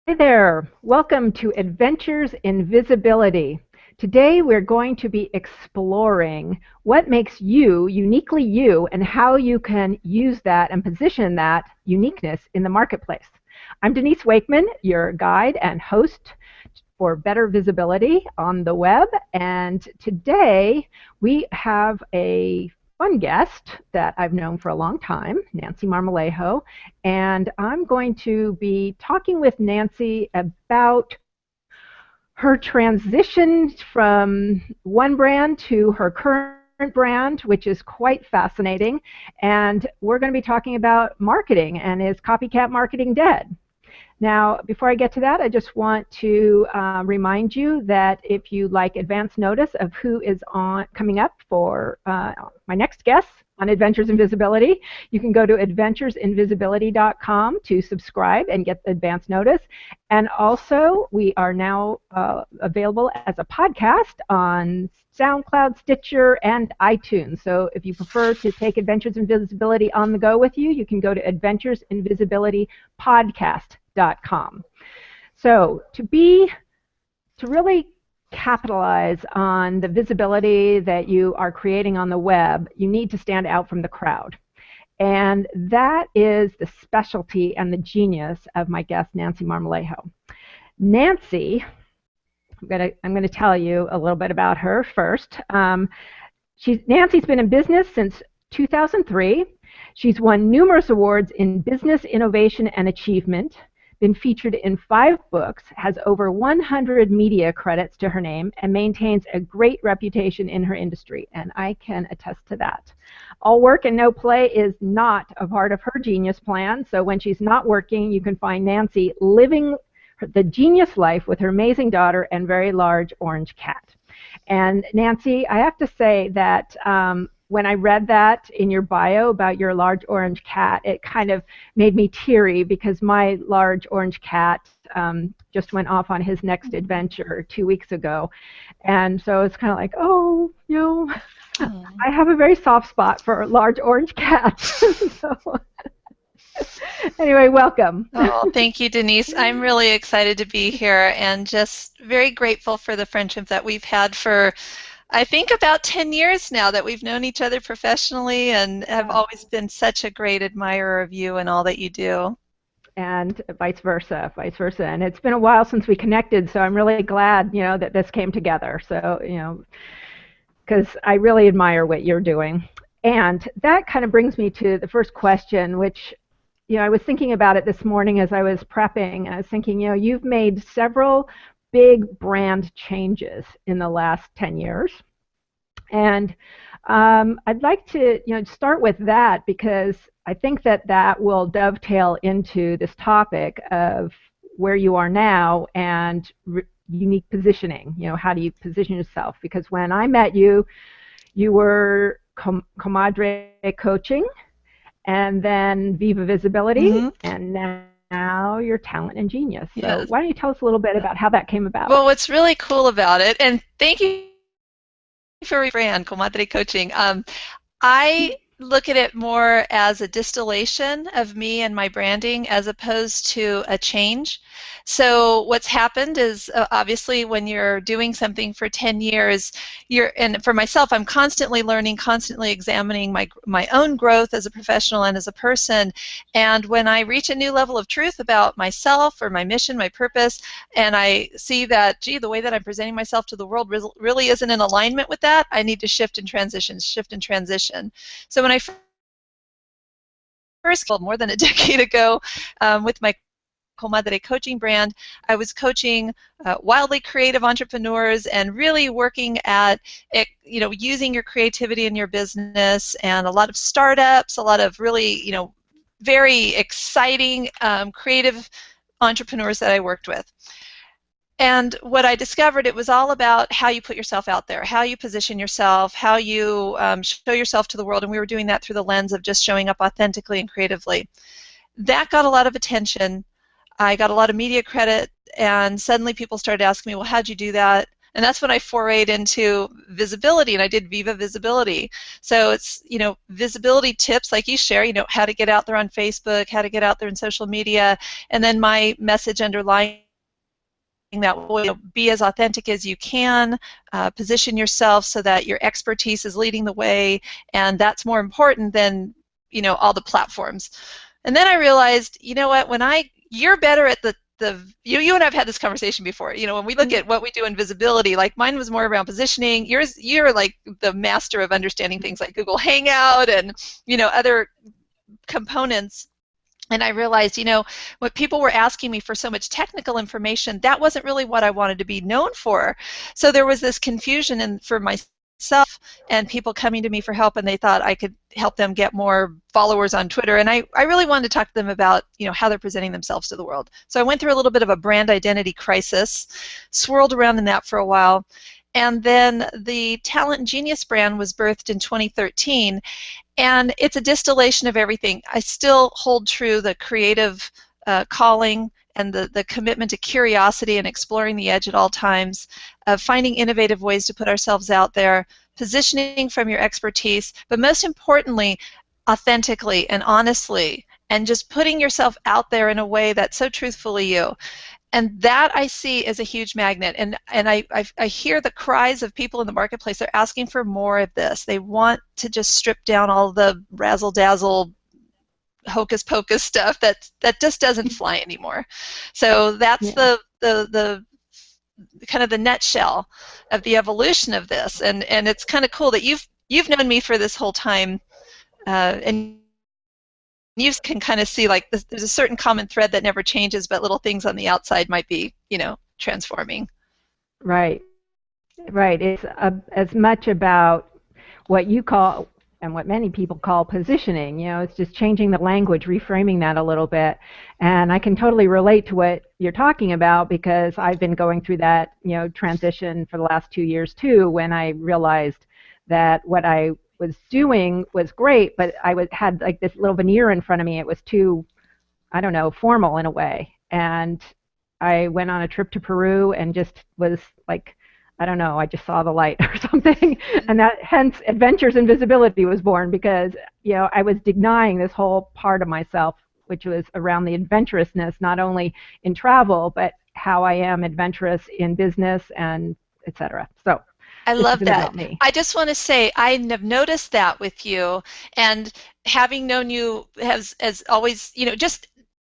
Hi there. Welcome to Adventures in Visibility. Today we're going to be exploring what makes you uniquely you and how you can use that and position that uniqueness in the marketplace. I'm Denise Wakeman, your guide and host for better visibility on the web. And today we have a fun guest that I've known for a long time, Nancy Marmolejo. And I'm going to be talking with Nancy about her transition from one brand to her current brand, which is quite fascinating. And we're going to be talking about marketing, and is copycat marketing dead? Now, before I get to that, I just want to remind you that if you like advance notice of who is coming up for my next guest on Adventures in Visibility, you can go to adventuresinvisibility.com to subscribe and get advance notice. And also, we are now available as a podcast on SoundCloud, Stitcher, and iTunes. So if you prefer to take Adventures in Visibility on the go with you, you can go to adventuresinvisibilitypodcast.com. So to really capitalize on the visibility that you are creating on the web, you need to stand out from the crowd. And that is the specialty and the genius of my guest, Nancy Marmolejo. Nancy, I'm going to tell you a little bit about her first. Nancy's been in business since 2003. She's won numerous awards in business innovation and achievement, been featured in 5 books, has over 100 media credits to her name, and maintains a great reputation in her industry, and I can attest to that. All work and no play is not a part of her genius plan, so when she's not working, you can find Nancy living the genius life with her amazing daughter and very large orange cat. And Nancy, I have to say that when I read that in your bio about your large orange cat, it kind of made me teary because my large orange cat just went off on his next adventure 2 weeks ago. And so it's kind of like, oh, I have a very soft spot for large orange cats. So, anyway, welcome. Oh, thank you, Denise. I'm really excited to be here and just very grateful for the friendship that we've had for, I think, about 10 years now that we've known each other professionally, and have always been such a great admirer of you and all that you do. And vice versa. And it's been a while since we connected, so I'm really glad, that this came together. So, because I really admire what you're doing. And that kind of brings me to the first question, which, I was thinking about it this morning as I was prepping, and I was thinking, you've made several big brand changes in the last 10 years. And I'd like to start with that, because I think that will dovetail into this topic of where you are now and unique positioning. How do you position yourself? Because when I met you, you were Comadre Coaching, and then Viva Visibility, and now you're Talent and Genius. So Yes. why don't you tell us a little bit about how that came about? Well, what's really cool about it, and thank you for your brand, Comadre Coaching. I look at it more as a distillation of me and my branding as opposed to a change. So what's happened is obviously when you're doing something for 10 years, and for myself, I'm constantly learning, constantly examining my own growth as a professional and as a person. And when I reach a new level of truth about myself or my mission, my purpose, and I see that, gee, the way that I'm presenting myself to the world really isn't in alignment with that, I need to shift and transition. So when I first, more than a decade ago, with my Comadre Coaching brand, I was coaching wildly creative entrepreneurs and really working at using your creativity in your business, and a lot of startups, a lot of really very exciting creative entrepreneurs that I worked with. And what I discovered, it was all about how you put yourself out there, how you position yourself, how you show yourself to the world, and we were doing that through the lens of just showing up authentically and creatively. That got a lot of attention. I got a lot of media credit, and suddenly people started asking me, well, how'd you do that? And that's when I forayed into visibility, and I did Viva Visibility. So it's, visibility tips like you share, how to get out there on Facebook, how to get out there in social media, and then my message underlying that will be as authentic as you can, position yourself so that your expertise is leading the way, and that's more important than all the platforms. And then I realized, what, you're better at you and I've had this conversation before. When we look at what we do in visibility, like mine was more around positioning. You're like the master of understanding things like Google Hangout and other components. And I realized, what people were asking me for so much technical information, that wasn't really what I wanted to be known for. So there was this confusion for myself and people coming to me for help, and they thought I could help them get more followers on Twitter. And I really wanted to talk to them about, how they're presenting themselves to the world. So I went through a little bit of a brand identity crisis, swirled around in that for a while. And then the Talent and Genius brand was birthed in 2013. And it's a distillation of everything. I still hold true the creative calling and the commitment to curiosity and exploring the edge at all times, of finding innovative ways to put ourselves out there, positioning from your expertise, but most importantly, authentically and honestly, and just putting yourself out there in a way that's so truthfully you. And that I see as a huge magnet. And I hear the cries of people in the marketplace. They're asking for more of this. They want to just strip down all the razzle-dazzle, hocus-pocus stuff that just doesn't fly anymore. So that's the kind of the nutshell of the evolution of this. And it's kind of cool that you've known me for this whole time, and you can kind of see like there's a certain common thread that never changes, but little things on the outside might be, transforming. Right. It's as much about what you call and what many people call positioning. It's just changing the language, reframing that a little bit. And I can totally relate to what you're talking about, because I've been going through that, transition for the last 2 years too, when I realized that what I was doing was great, but I had like this little veneer in front of me. It was too, I don't know, formal in a way. And I went on a trip to Peru and just was like, I don't know, I just saw the light or something. And that, hence, Adventures in Visibility was born, because, I was denying this whole part of myself, which was around the adventurousness, not only in travel, but how I am adventurous in business and etc. So I love that. I just want to say I have noticed that with you, and having known you has always, just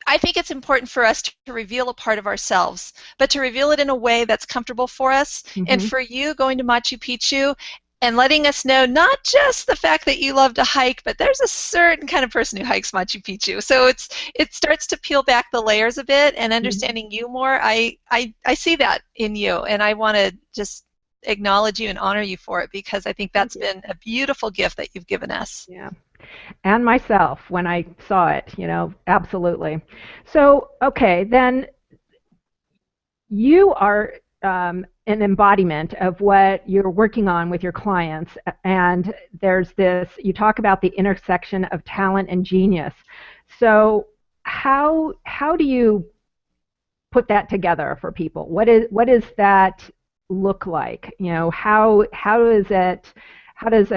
I think it's important for us to reveal a part of ourselves, but to reveal it in a way that's comfortable for us. Mm-hmm. And for you going to Machu Picchu and letting us know not just the fact that you love to hike, but there's a certain kind of person who hikes Machu Picchu. So it starts to peel back the layers a bit, and understanding you more. I see that in you, and I want to just acknowledge you and honor you for it, because I think that's been a beautiful gift that you've given us. Yeah. And myself when I saw it, absolutely. So, okay, then you are an embodiment of what you're working on with your clients, and there's this, you talk about the intersection of talent and genius. So how do you put that together for people? What is that look like? How does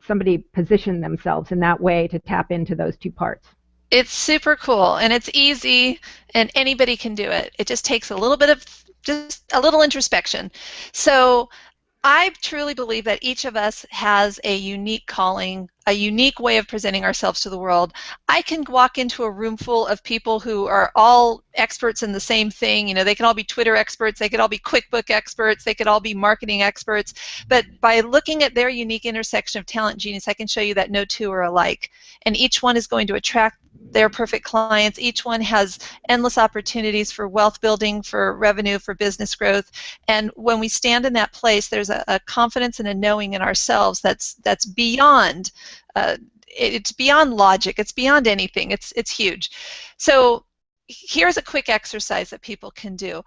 somebody position themselves in that way to tap into those two parts? It's super cool, and it's easy, and anybody can do it. It just takes a little bit of just a little introspection. So I truly believe that each of us has a unique calling, a unique way of presenting ourselves to the world. I can walk into a room full of people who are all experts in the same thing. They can all be Twitter experts, they could all be QuickBook experts, they could all be marketing experts. But by looking at their unique intersection of talent and genius, I can show you that no two are alike. And each one is going to attract their perfect clients. Each one has endless opportunities for wealth building, for revenue, for business growth. And when we stand in that place, there's a confidence and a knowing in ourselves that's beyond it's beyond logic. It's beyond anything. It's huge. So here's a quick exercise that people can do.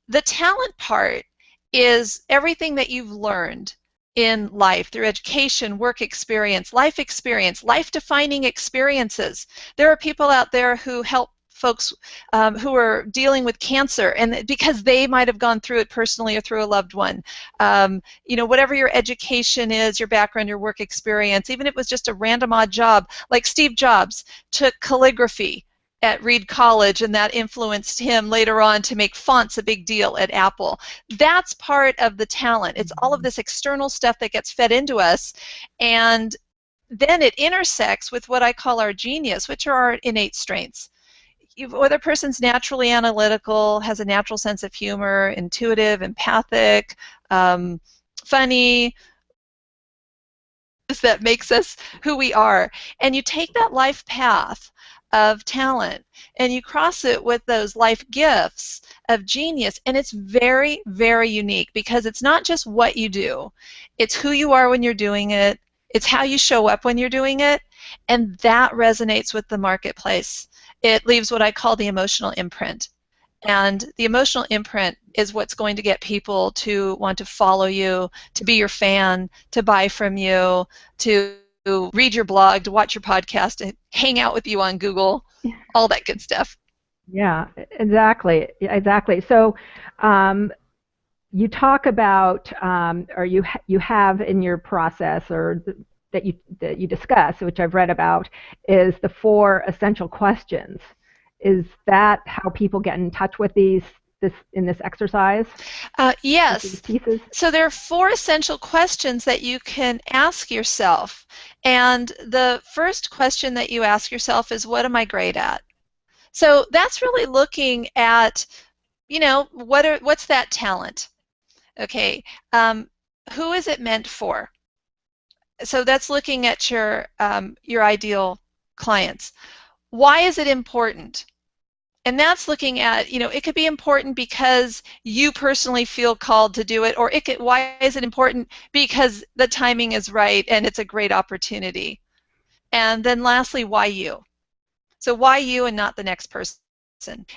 The talent part is everything that you've learned in life through education, work experience, life-defining experiences. There are people out there who help folks who are dealing with cancer, and because they might have gone through it personally or through a loved one. Whatever your education is, your background, your work experience, even if it was just a random odd job, like Steve Jobs took calligraphy at Reed College, and that influenced him later on to make fonts a big deal at Apple. That's part of the talent. It's all of this external stuff that gets fed into us, and then it intersects with what I call our genius, which are our innate strengths. Whether a person's naturally analytical, has a natural sense of humor, intuitive, empathic, funny, that makes us who we are. And you take that life path of talent and you cross it with those life gifts of genius, and it's very, very unique because it's not just what you do, it's who you are when you're doing it, it's how you show up when you're doing it, and that resonates with the marketplace. It leaves what I call the emotional imprint. And the emotional imprint is what's going to get people to want to follow you, to be your fan, to buy from you, to read your blog, to watch your podcast, to hang out with you on Google, all that good stuff. Yeah, exactly. So you talk about, or you have in your process, or that you discuss, which I've read about, is the 4 essential questions. Is that how people get in touch with this exercise? Yes. These pieces? So there are 4 essential questions that you can ask yourself. And the first question that you ask yourself is, what am I great at? So that's really looking at, what's that talent? Okay. Who is it meant for? So that's looking at your ideal clients. Why is it important? And that's looking at, it could be important because you personally feel called to do it, or why is it important? Because the timing is right and it's a great opportunity. And then lastly, why you? So why you and not the next person?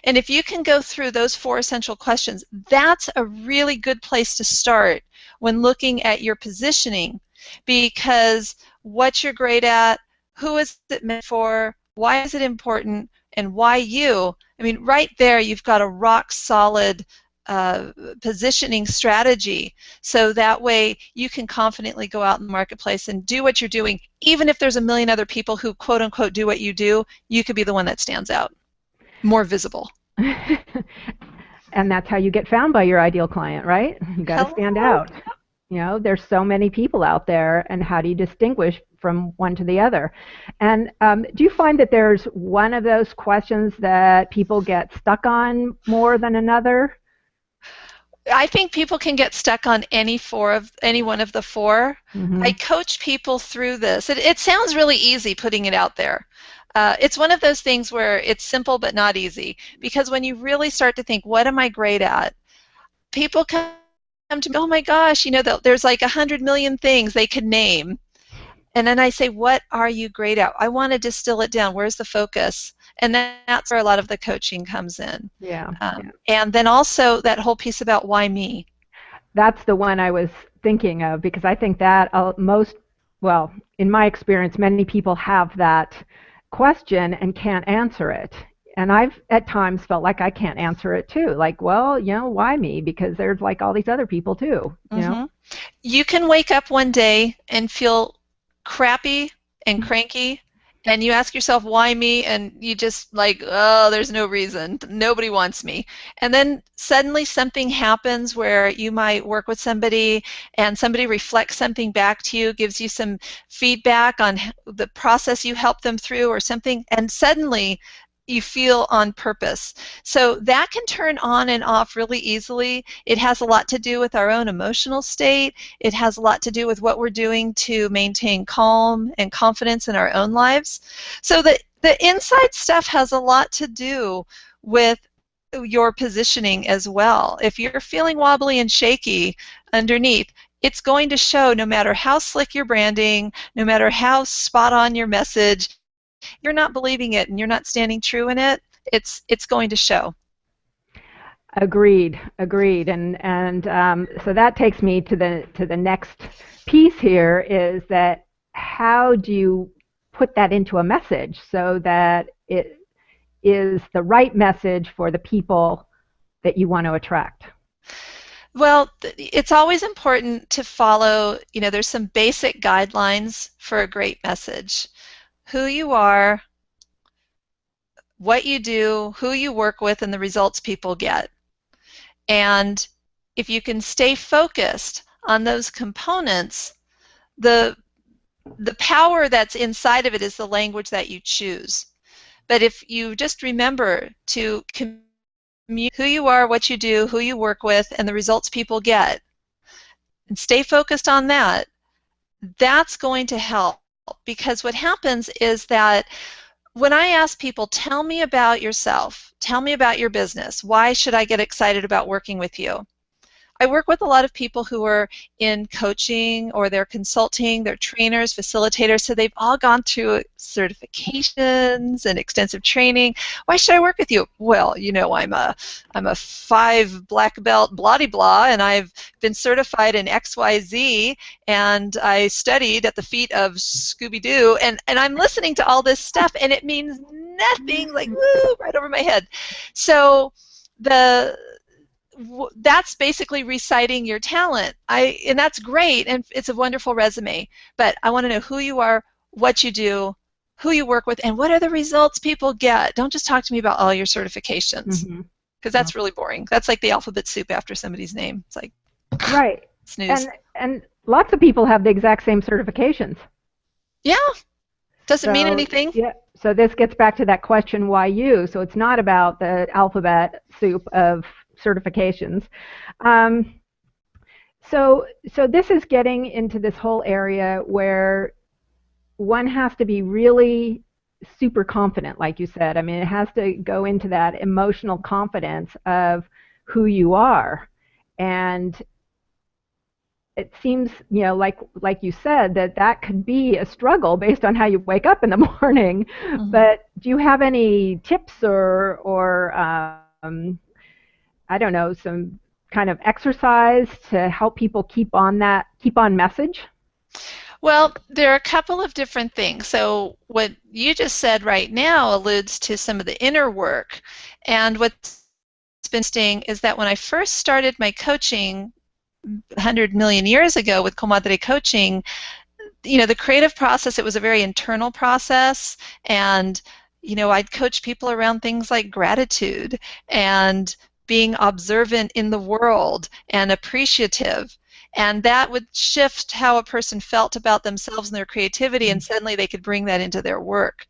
And if you can go through those 4 essential questions, that's a really good place to start when looking at your positioning, because what you're great at, who is it meant for, why is it important, and why you? I mean, right there you've got a rock solid positioning strategy, so that way you can confidently go out in the marketplace and do what you're doing. Even if there's a million other people who quote unquote do what you do, you could be the one that stands out, more visible. And that's how you get found by your ideal client, right? You got to stand out. There's so many people out there, and how do you distinguish from one to the other? And do you find that there's one of those questions that people get stuck on more than another? I think people can get stuck on any one of the 4. Mm-hmm. I coach people through this. It sounds really easy putting it out there. It's one of those things where it's simple but not easy, because when you really start to think, what am I great at? People come to me, oh my gosh, there's like 100 million things they could name. And then I say, what are you great at? I want to distill it down. Where's the focus? And that's where a lot of the coaching comes in. Yeah. And then also that whole piece about why me. That's the one I was thinking of, because I think that in my experience, many people have that question and can't answer it. And I've at times felt like I can't answer it too. Like, well, why me? Because there's like all these other people too. You can wake up one day and feel crappy and cranky, and you ask yourself, why me? And you just like, oh, there's no reason. Nobody wants me. And then suddenly something happens where you might work with somebody and somebody reflects something back to you, gives you some feedback on the process you helped them through or something, and suddenly you feel on purpose. So that can turn on and off really easily. It has a lot to do with our own emotional state. It has a lot to do with what we're doing to maintain calm and confidence in our own lives. So the inside stuff has a lot to do with your positioning as well. If you're feeling wobbly and shaky underneath, it's going to show, no matter how slick your branding, no matter how spot on your message. You're not believing it and you're not standing true in it, it's going to show. Agreed. And so that takes me to the next piece here, is that how do you put that into a message so that is the right message for the people that you want to attract? Well, it's always important to follow, there's some basic guidelines for a great message. Who you are, what you do, who you work with, and the results people get. And if you can stay focused on those components, the power that's inside of it is the language that you choose. But if you just remember to communicate who you are, what you do, who you work with, and the results people get, and stay focused on that, that's going to help. Because what happens is that when I ask people, tell me about yourself, tell me about your business, why should I get excited about working with you? I work with a lot of people who are in coaching or they're consulting, they're trainers, facilitators, so they've all gone through certifications and extensive training. Why should I work with you? Well, I'm a 5 black belt blah de blah, and I've been certified in XYZ, and I studied at the feet of Scooby-Doo, and I'm listening to all this stuff, and it means nothing, like, woo, right over my head. So that's basically reciting your talent. And that's great, and it's a wonderful resume. But I want to know who you are, what you do, who you work with, and what are the results people get. Don't just talk to me about all your certifications, because that's really boring. That's like the alphabet soup after somebody's name. It's like, right. Snooze. And lots of people have the exact same certifications. Yeah. Doesn't mean anything. Yeah. So this gets back to that question, why you? So it's not about the alphabet soup of certifications. So this is getting into this whole area where one has to be really super confident, like you said. I mean, it has to go into that emotional confidence of who you are. And it seems, like you said, that could be a struggle based on how you wake up in the morning. But do you have any tips or I don't know, some kind of exercise to help people keep on message? Well, there are a couple of different things. So what you just said right now alludes to some of the inner work. And what's been interesting is that when I first started my coaching 100 million years ago with Comadre Coaching, the creative process, it was a very internal process. And, I'd coach people around things like gratitude and being observant in the world and appreciative. And that would shift how a person felt about themselves and their creativity, and suddenly they could bring that into their work.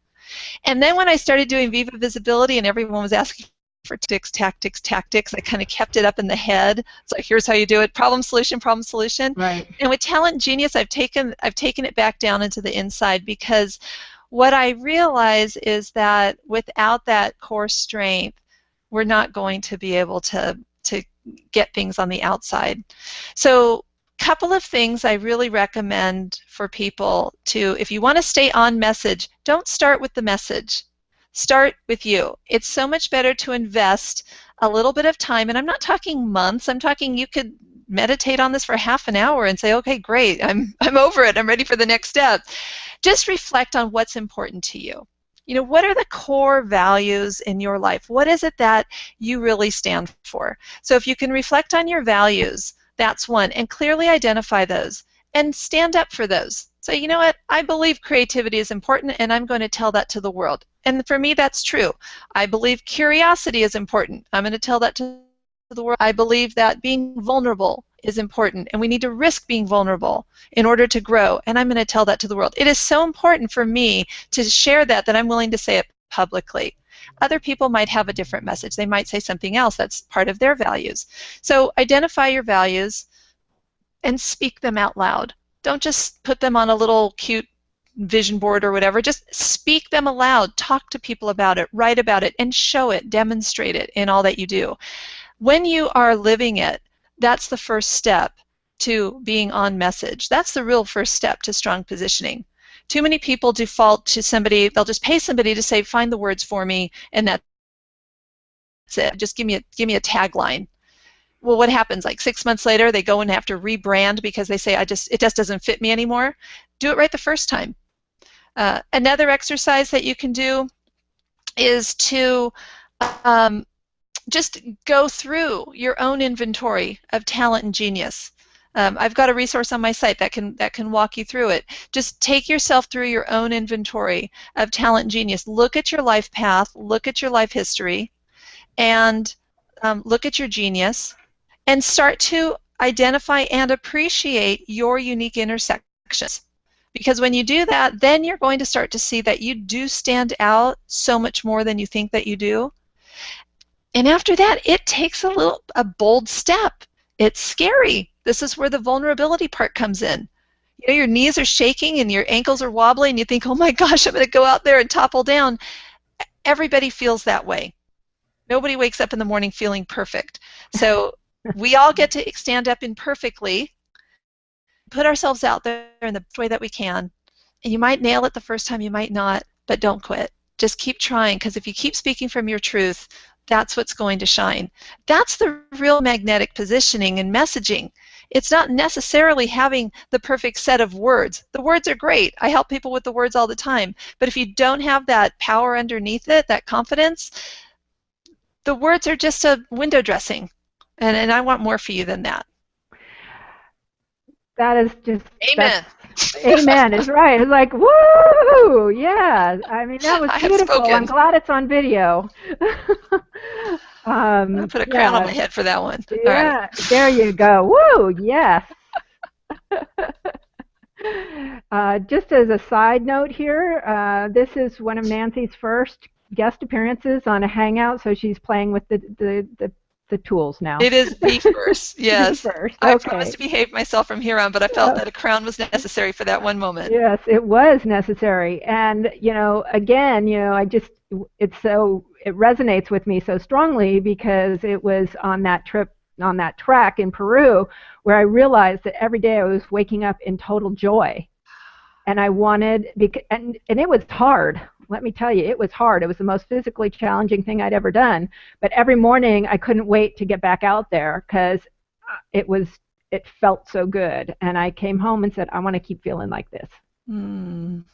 And then when I started doing Viva Visibility and everyone was asking for tactics, I kind of kept it up in the head. It's like, here's how you do it, problem, solution. Right. And with Talent Genius, I've taken it back down into the inside, because what I realize is that without that core strength, we're not going to be able to get things on the outside. So a couple of things I really recommend for people to, if you want to stay on message, don't start with the message. Start with you. It's so much better to invest a little bit of time, and I'm not talking months, I'm talking you could meditate on this for half an hour and say, okay, great, I'm over it, I'm ready for the next step. Just reflect on what's important to you. What are the core values in your life? What is it that you really stand for? So if you can reflect on your values, that's one, and clearly identify those and stand up for those. So you know what, I believe creativity is important, and I'm going to tell that to the world. And for me, that's true. I believe curiosity is important. I'm going to tell that to the world. I believe that being vulnerable is important, and we need to risk being vulnerable in order to grow, and I'm going to tell that to the world. It is so important for me to share that I'm willing to say it publicly. Other people might have a different message. They might say something else that's part of their values. So identify your values and speak them out loud. Don't just put them on a little cute vision board or whatever. Just speak them aloud. Talk to people about it. Write about it, and show it. Demonstrate it in all that you do. When you are living it, that's the first step to being on message. That's the real first step to strong positioning. Too many people default to somebody, they'll just pay somebody to say, find the words for me, and that's it. Just give me a tagline. Well, what happens? Like 6 months later, they go and have to rebrand because they say, it just doesn't fit me anymore. Do it right the first time. Another exercise that you can do is to um, just go through your own inventory of talent and genius. I've got a resource on my site that can walk you through it. Just take yourself through your own inventory of talent and genius. Look at your life path, look at your life history, and look at your genius, and start to identify and appreciate your unique intersections. Because when you do that, then you're going to start to see that you do stand out so much more than you think that you do. And after that, it takes a bold step. It's scary. This is where the vulnerability part comes in. You know, your knees are shaking and your ankles are wobbly and you think, oh my gosh, I'm going to go out there and topple down. Everybody feels that way. Nobody wakes up in the morning feeling perfect. So we all get to stand up imperfectly, put ourselves out there in the best way that we can. And you might nail it the first time, you might not, but don't quit. Just keep trying, because if you keep speaking from your truth, that's what's going to shine. That's the real magnetic positioning and messaging. It's not necessarily having the perfect set of words. The words are great. I help people with the words all the time. But if you don't have that power underneath it, that confidence, the words are just a window dressing. And I want more for you than that. That is just, Amen. Amen is right. It's like, woo! Yeah. I mean, that was beautiful. I'm glad it's on video. I'll put a crown on my head for that one. Yeah, right. There you go. Woo! Yes. Just as a side note here, this is one of Nancy's first guest appearances on a Hangout, so she's playing with the tools now. It is the first, yes. The first. Okay. I Okay. promised to behave myself from here on, but I felt that a crown was necessary for that one moment. Yes, it was necessary. And, again, it resonates with me so strongly because it was on that trip, on that track in Peru, where I realized that every day I was waking up in total joy. And I wanted, and it was hard. Let me tell you, it was hard. It was the most physically challenging thing I'd ever done. But every morning I couldn't wait to get back out there because it felt so good. And I came home and said, I want to keep feeling like this. And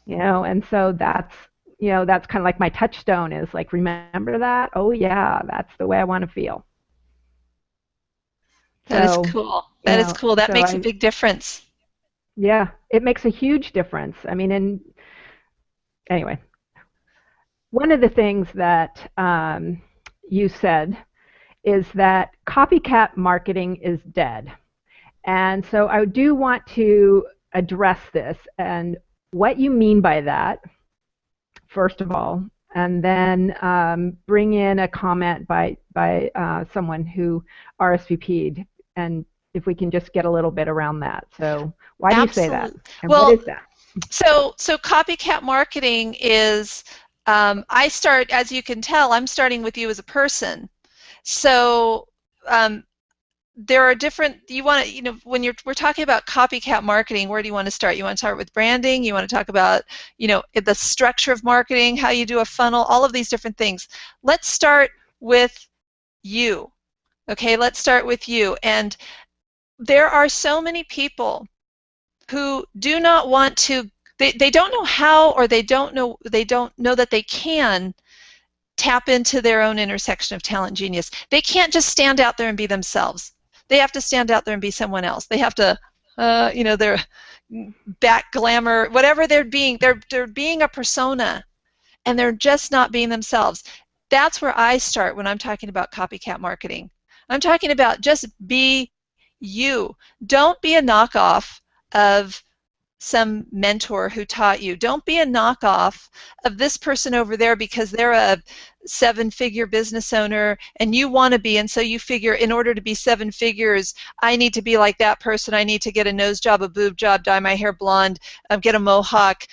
so that's kind of like my touchstone is like, remember that? Oh yeah, that's the way I want to feel. That is cool. That is cool. That makes a big difference. Yeah, it makes a huge difference. I mean, anyway, one of the things that you said is that copycat marketing is dead. And so I do want to address this and what you mean by that, first of all, and then bring in a comment by someone who RSVP'd, and if we can just get a little bit around that. So why do you say that? And what is that? So copycat marketing is, I start, as you can tell, I'm starting with you as a person. So there are different, you want to, when we're talking about copycat marketing, where do you want to start? You want to start with branding? You want to talk about, the structure of marketing, how you do a funnel, all of these different things. Let's start with you. Okay, let's start with you. And there are so many people who do not want to, they don't know how, or they don't know that they can tap into their own intersection of talent and genius. They can't just stand out there and be themselves. They have to stand out there and be someone else. They have to, their back glamour, whatever they're being a persona, and they're just not being themselves. That's where I start when I'm talking about copycat marketing. I'm talking about just be you. Don't be a knockoff of some mentor who taught you. Don't be a knockoff of this person over there because they're a 7-figure business owner and you want to be, and so you figure in order to be 7 figures, I need to be like that person. I need to get a nose job, a boob job, dye my hair blonde, get a mohawk,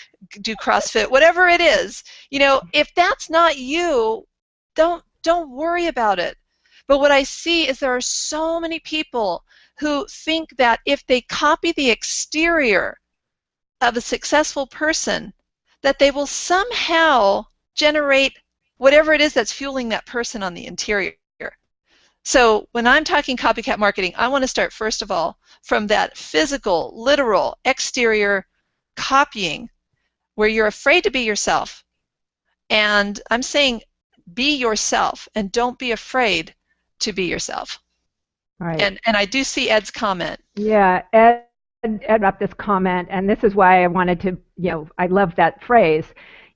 do CrossFit, whatever it is. If that's not you, don't worry about it. But what I see is there are so many people who think that if they copy the exterior of a successful person, that they will somehow generate whatever it is that's fueling that person on the interior. So when I'm talking copycat marketing, I want to start first of all from that physical, literal, exterior copying where you're afraid to be yourself. And I'm saying be yourself and don't be afraid to be yourself. Right. And I do see Ed's comment. Yeah, Ed up this comment, and this is why I wanted to, I love that phrase.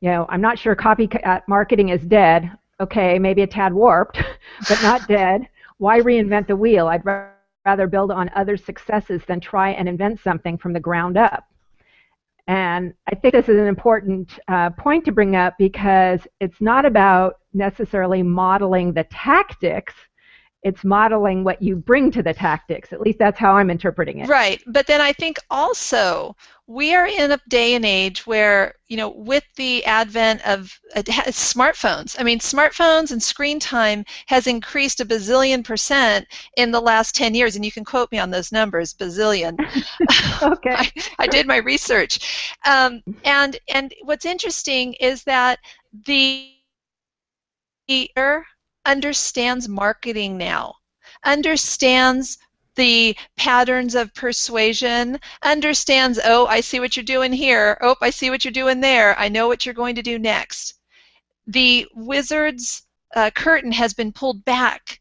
I'm not sure copycat marketing is dead. Okay, maybe a tad warped, but not dead. Why reinvent the wheel? I'd rather build on others' successes than try and invent something from the ground up. And I think this is an important point to bring up because it's not about necessarily modeling the tactics, it's modeling what you bring to the tactics. At least that's how I'm interpreting it. Right. But then I think also we are in a day and age where, with the advent of smartphones, I mean, smartphones and screen time has increased a bazillion% in the last 10 years. And you can quote me on those numbers, bazillion. Okay. I did my research. And what's interesting is that the understands marketing now, understands the patterns of persuasion, understands, oh, I see what you're doing here. Oh, I see what you're doing there. I know what you're going to do next. The wizard's curtain has been pulled back.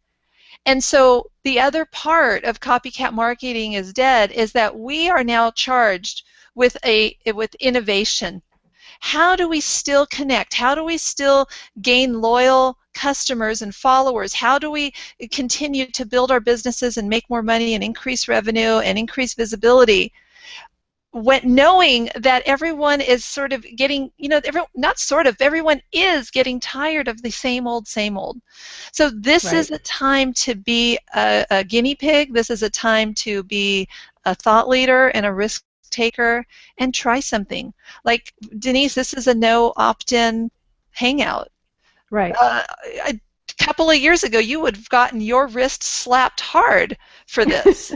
And so the other part of copycat marketing is dead is that we are now charged with innovation. How do we still connect? How do we still gain loyal customers and followers? How do we continue to build our businesses and make more money and increase revenue and increase visibility? Knowing that everyone is sort of getting, everyone is getting tired of the same old, same old. So this is a time to be a guinea pig. This is a time to be a thought leader and a risk taker and try something. Like, Denise, this is a no opt-in hangout. Right. A couple of years ago, you would have gotten your wrist slapped hard for this.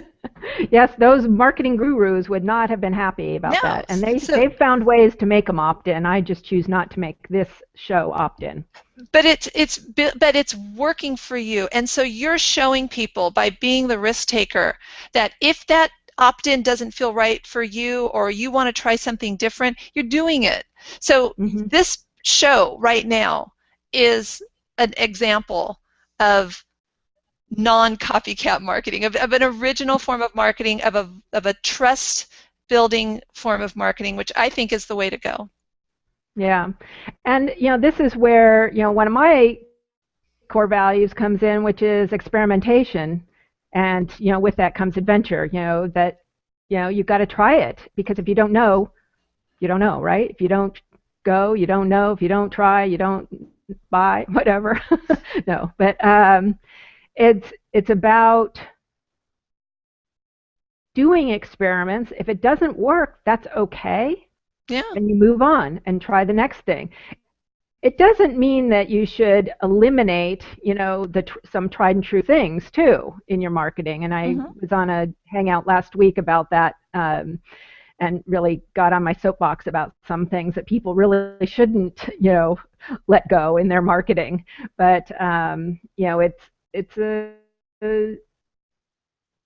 Yes, those marketing gurus would not have been happy about that. And they've found ways to make them opt-in. I just choose not to make this show opt-in. But it's working for you. And so you're showing people by being the risk taker that if that opt-in doesn't feel right for you or you want to try something different, you're doing it. So this show right now is an example of non-copycat marketing, of an original form of marketing, of a trust-building form of marketing, which I think is the way to go. Yeah. And, this is where, one of my core values comes in, which is experimentation. And, with that comes adventure, that, you've got to try it, because if you don't know, right? If you don't go, you don't know. If you don't try, you don't buy, whatever. No, but it's about doing experiments. If it doesn't work, that's okay. Yeah. And you move on and try the next thing. It doesn't mean that you should eliminate, some tried and true things too in your marketing. And I was on a hangout last week about that, and really got on my soapbox about some things that people really shouldn't, let go in their marketing. But it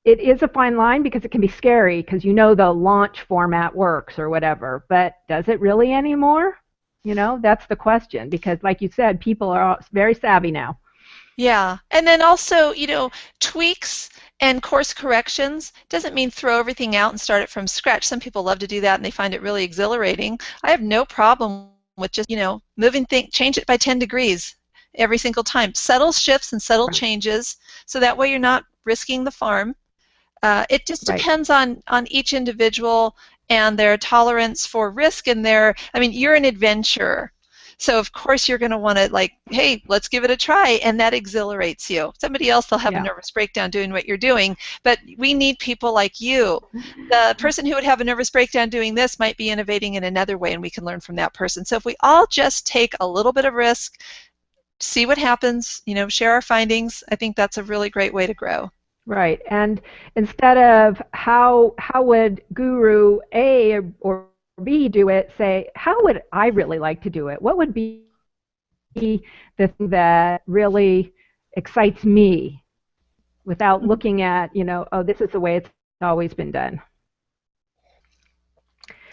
is a fine line, because it can be scary, because the launch format works or whatever. But does it really anymore? That's the question, because like you said, people are very savvy now. Yeah. And then also, tweaks and course corrections doesn't mean throw everything out and start it from scratch. Some people love to do that and they find it really exhilarating. I have no problem with just, moving things, change it by 10 degrees every single time. Subtle shifts and subtle changes, so that way you're not risking the farm. It just depends on each individual and their tolerance for risk and you're an adventurer. So of course you're going to want to hey, let's give it a try, and that exhilarates you. Somebody else, they'll have a nervous breakdown doing what you're doing, but we need people like you. The person who would have a nervous breakdown doing this might be innovating in another way, and we can learn from that person. So if we all just take a little bit of risk, see what happens, share our findings, I think that's a really great way to grow. Right. And instead of how would guru A or B do it, say, how would I really like to do it? What would be the thing that really excites me, without looking at, oh, this is the way it's always been done.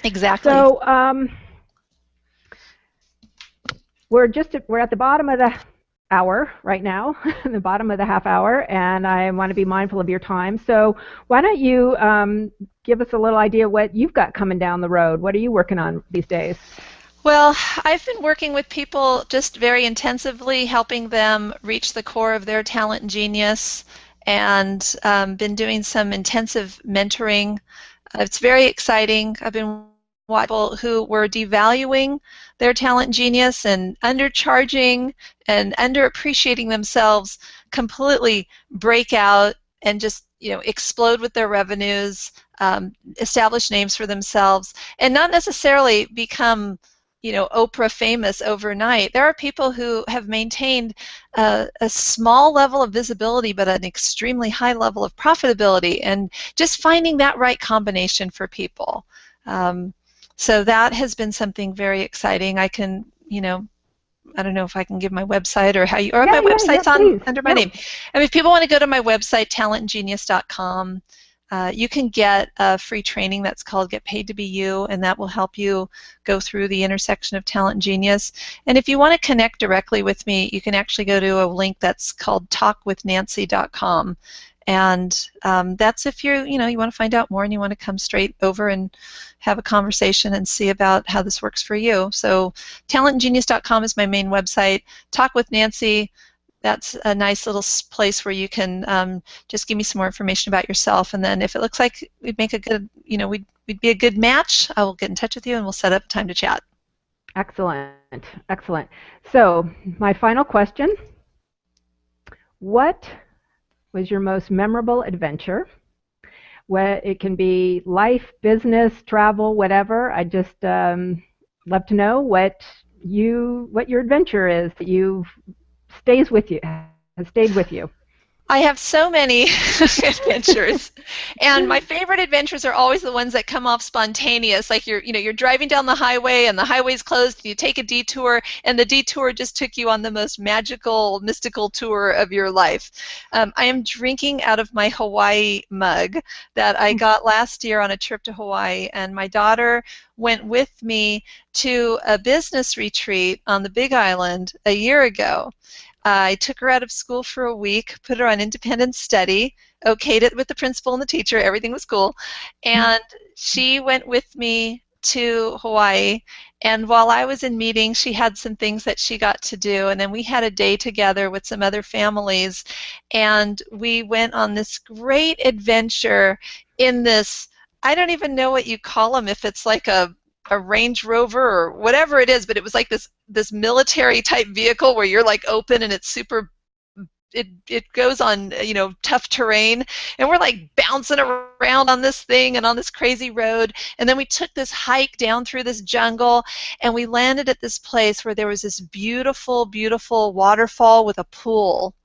Exactly. So we're at the bottom of the hour right now, the bottom of the half hour, and I want to be mindful of your time. So why don't you give us a little idea what you've got coming down the road? What are you working on these days? Well, I've been working with people just very intensively, helping them reach the core of their talent and genius, and been doing some intensive mentoring. It's very exciting. I've been watching people who were devaluing their talent and genius and undercharging and underappreciating themselves completely break out and just explode with their revenues, establish names for themselves, and not necessarily become Oprah famous overnight. There are people who have maintained a small level of visibility but an extremely high level of profitability, and just finding that right combination for people. So that has been something very exciting. I can, I don't know if I can give my website or or Yeah, my yeah, yeah, website's on please. under my Yeah. name. I mean, if people want to go to my website, talentgenius.com, you can get a free training that's called Get Paid to Be You, and that will help you go through the intersection of talent and genius. And if you want to connect directly with me, you can actually go to a link that's called talkwithnancy.com. And that's if you want to find out more and you want to come straight over and have a conversation and see about how this works for you. So talentgenius.com is my main website. Talk with Nancy, that's a nice little place where you can just give me some more information about yourself, and then if it looks like we'd make a good, we'd be a good match, I will get in touch with you and we'll set up time to chat. Excellent. Excellent. So my final question, what was your most memorable adventure? It can be life, business, travel, whatever. I just love to know what your adventure is that has stayed with you. I have so many adventures, and my favorite adventures are always the ones that come off spontaneous. Like you're driving down the highway, and the highway's closed, and you take a detour, and the detour just took you on the most magical, mystical tour of your life. I am drinking out of my Hawaii mug that I got last year on a trip to Hawaii, and my daughter went with me to a business retreat on the Big Island a year ago. I took her out of school for a week, put her on independent study, okayed it with the principal and the teacher, everything was cool, and she went with me to Hawaii, and while I was in meetings, she had some things that she got to do, and then we had a day together with some other families, and we went on this great adventure in this, I don't even know what you call them, if it's like a Range Rover or whatever it is, but it was like this military type vehicle where you're like open and it's super, it goes on tough terrain, and we're like bouncing around on this thing and on this crazy road, and then we took this hike down through this jungle, and we landed at this place where there was this beautiful, beautiful waterfall with a pool,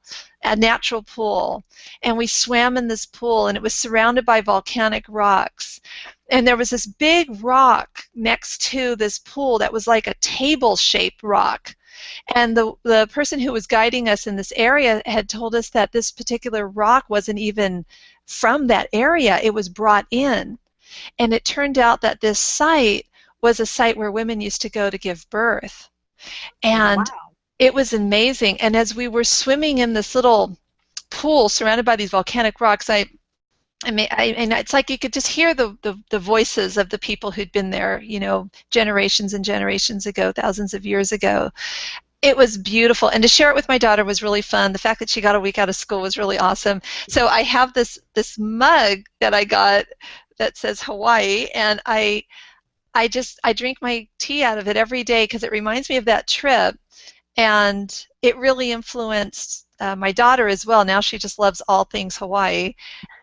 a natural pool, and we swam in this pool, and it was surrounded by volcanic rocks, and there was this big rock next to this pool that was like a table-shaped rock, and the person who was guiding us in this area had told us that this particular rock wasn't even from that area, it was brought in, and it turned out that this site was a site where women used to go to give birth, and Wow. it was amazing. And as we were swimming in this little pool surrounded by these volcanic rocks, and it's like you could just hear the voices of the people who'd been there, generations and generations ago, thousands of years ago. It was beautiful, and to share it with my daughter was really fun. The fact that she got a week out of school was really awesome. So I have this mug that I got that says Hawaii, and I drink my tea out of it every day because it reminds me of that trip, and it really influenced my daughter as well. Now she just loves all things Hawaii,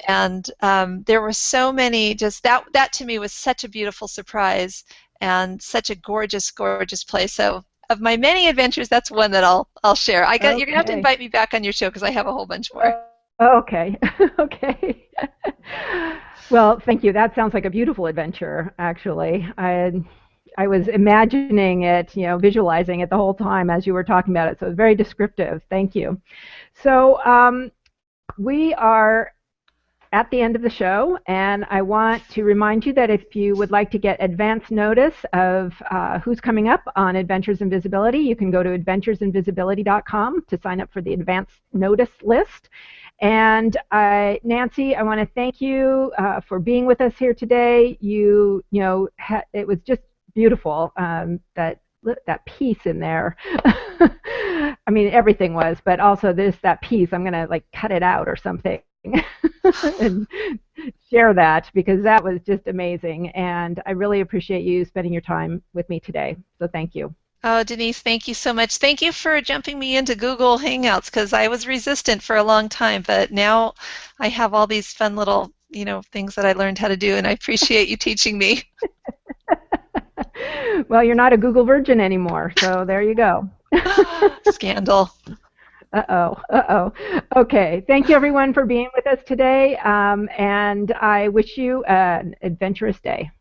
and there were so many. Just that to me was such a beautiful surprise and such a gorgeous, gorgeous place. So of my many adventures, that's one that I'll share. You're gonna have to Okay. invite me back on your show because I have a whole bunch more. Okay. Okay. Well, thank you. That sounds like a beautiful adventure, actually. I was imagining it, visualizing it the whole time as you were talking about it. So it's very descriptive. Thank you. So we are at the end of the show, and I want to remind you that if you would like to get advance notice of who's coming up on Adventures in Visibility, you can go to adventuresinvisibility.com to sign up for the advance notice list. And Nancy, I want to thank you for being with us here today. It was just beautiful, that piece in there. I mean, everything was, but also that piece. I'm gonna like cut it out or something and share that, because that was just amazing. And I really appreciate you spending your time with me today. So thank you. Oh, Denise, thank you so much. Thank you for jumping me into Google Hangouts because I was resistant for a long time, but now I have all these fun little, things that I learned how to do, and I appreciate you teaching me. Well, you're not a Google virgin anymore, so there you go. Scandal. Uh-oh, uh-oh. Okay, thank you everyone for being with us today, and I wish you an adventurous day.